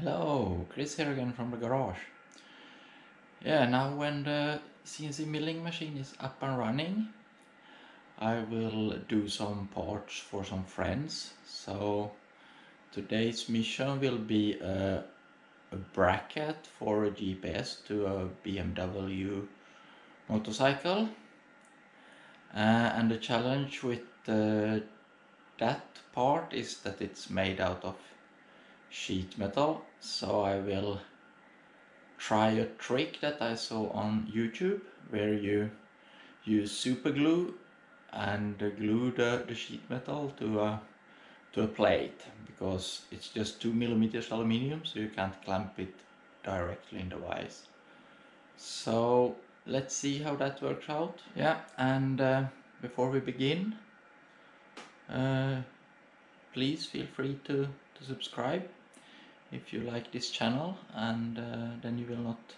Hello, Chris here again from the garage. Yeah, now when the CNC milling machine is up and running, I will do some parts for some friends. So today's mission will be a bracket for a GPS to a BMW motorcycle. And the challenge with that part is that it's made out of sheet metal. So I will try a trick that I saw on YouTube where you use super glue and glue the sheet metal to a plate, because it's just 2mm aluminium, so you can't clamp it directly in the vise. So let's see how that works out. Yeah, and before we begin, please feel free to subscribe if you like this channel, and then you will not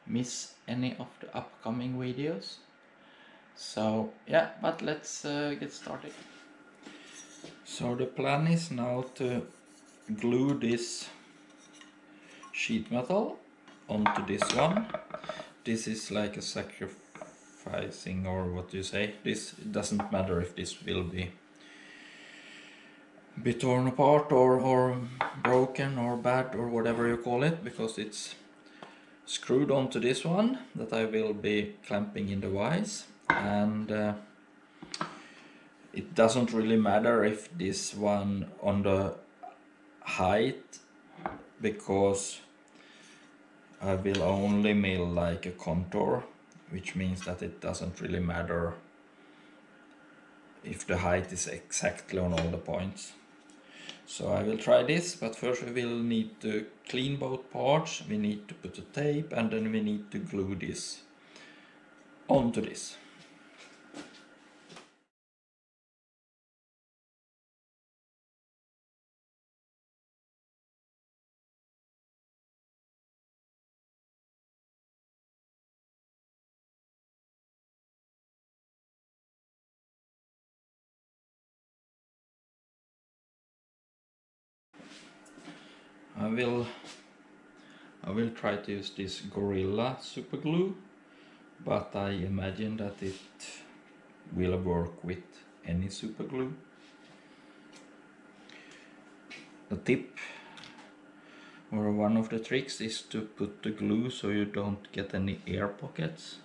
miss any of the upcoming videos. So yeah, but let's get started. So the plan is now to glue this sheet metal onto this one. This is like a sacrificing, or what do you say, this, it doesn't matter if this will be torn apart or broken or bad or whatever you call it, because it's screwed onto this one that I will be clamping in the vise. And it doesn't really matter if this one on the height, because I will only mill like a contour, which means that it doesn't really matter if the height is exactly on all the points. So I will try this, but first we will need to clean both parts, we need to put a tape, and then we need to glue this onto this. I will try to use this Gorilla super glue, but I imagine that it will work with any super glue. The tip, or one of the tricks, is to put the glue so you don't get any air pockets.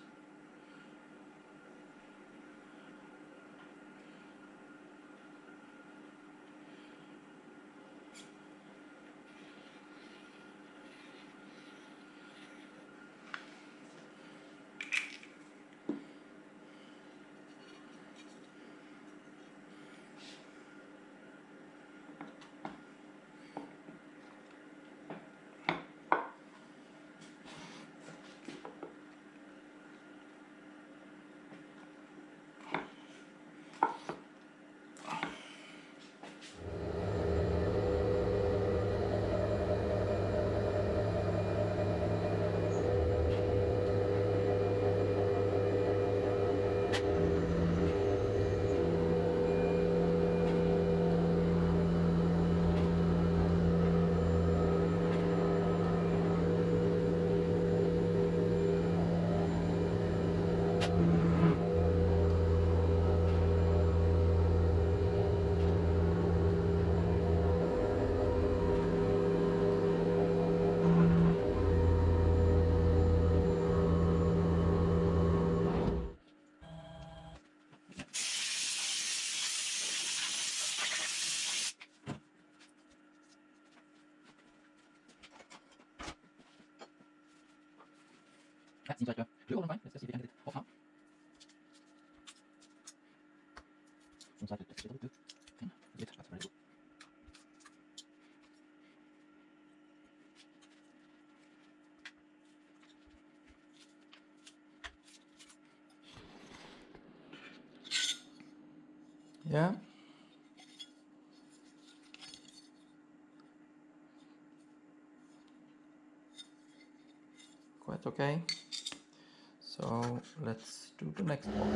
That seems like a glue all fine. Let's just see if we can get it off now. Seems like it's a little bit thin. A bit, that's very good. Yeah. Quite okay. So let's do the next one.